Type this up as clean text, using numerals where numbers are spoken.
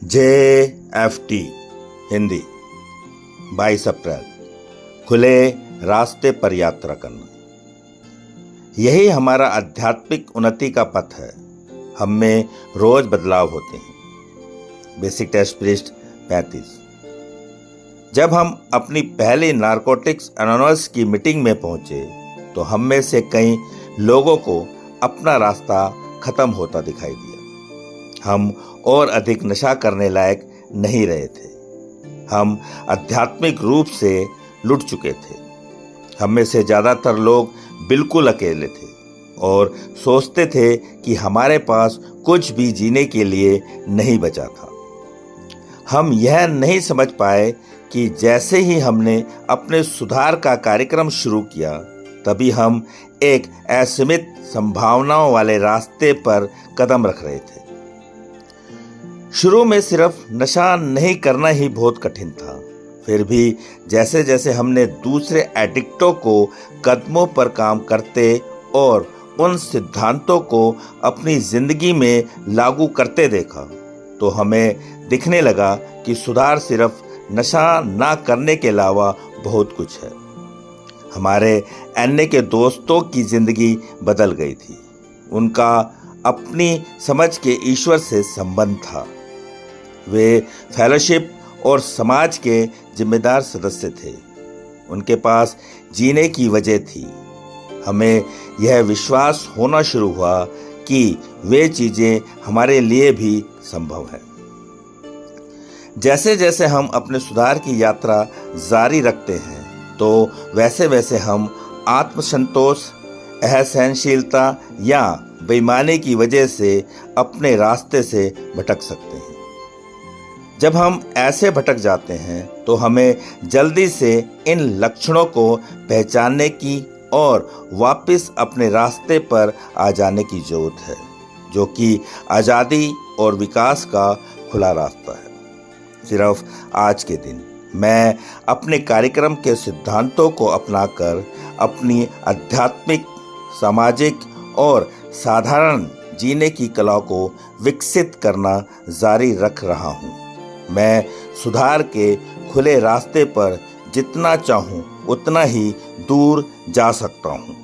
JFT Hindi 22 अप्रैल खुले रास्ते पर यात्रा करना। यही हमारा आध्यात्मिक उन्नति का पथ है। हम में रोज बदलाव होते हैं। बेसिक टेस्ट पृष्ठ 35। जब हम अपनी पहली नारकोटिक्स एनोनिमस की मीटिंग में पहुंचे तो हम में से कई लोगों को अपना रास्ता खत्म होता दिखाई दिया। हम और अधिक नशा करने लायक नहीं रहे थे। हम आध्यात्मिक रूप से लुट चुके थे। हम में से ज़्यादातर लोग बिल्कुल अकेले थे और सोचते थे कि हमारे पास कुछ भी जीने के लिए नहीं बचा था। हम यह नहीं समझ पाए कि जैसे ही हमने अपने सुधार का कार्यक्रम शुरू किया तभी हम एक असीमित संभावनाओं वाले रास्ते पर कदम रख रहे थे। शुरू में सिर्फ नशा नहीं करना ही बहुत कठिन था। फिर भी जैसे जैसे हमने दूसरे एडिक्टों को कदमों पर काम करते और उन सिद्धांतों को अपनी जिंदगी में लागू करते देखा तो हमें दिखने लगा कि सुधार सिर्फ नशा ना करने के अलावा बहुत कुछ है। हमारे एन्ने के दोस्तों की जिंदगी बदल गई थी। उनका अपनी समझ के ईश्वर से संबंध था। वे फेलोशिप और समाज के जिम्मेदार सदस्य थे। उनके पास जीने की वजह थी। हमें यह विश्वास होना शुरू हुआ कि वे चीज़ें हमारे लिए भी संभव है। जैसे जैसे हम अपने सुधार की यात्रा जारी रखते हैं तो वैसे वैसे हम आत्मसंतोष, असहनशीलता या बेईमानी की वजह से अपने रास्ते से भटक सकते हैं। जब हम ऐसे भटक जाते हैं तो हमें जल्दी से इन लक्षणों को पहचानने की और वापस अपने रास्ते पर आ जाने की जरूरत है, जो कि आज़ादी और विकास का खुला रास्ता है। सिर्फ आज के दिन मैं अपने कार्यक्रम के सिद्धांतों को अपनाकर अपनी आध्यात्मिक, सामाजिक और साधारण जीने की कला को विकसित करना जारी रख रहा हूँ। मैं सुधार के खुले रास्ते पर जितना चाहूँ उतना ही दूर जा सकता हूँ।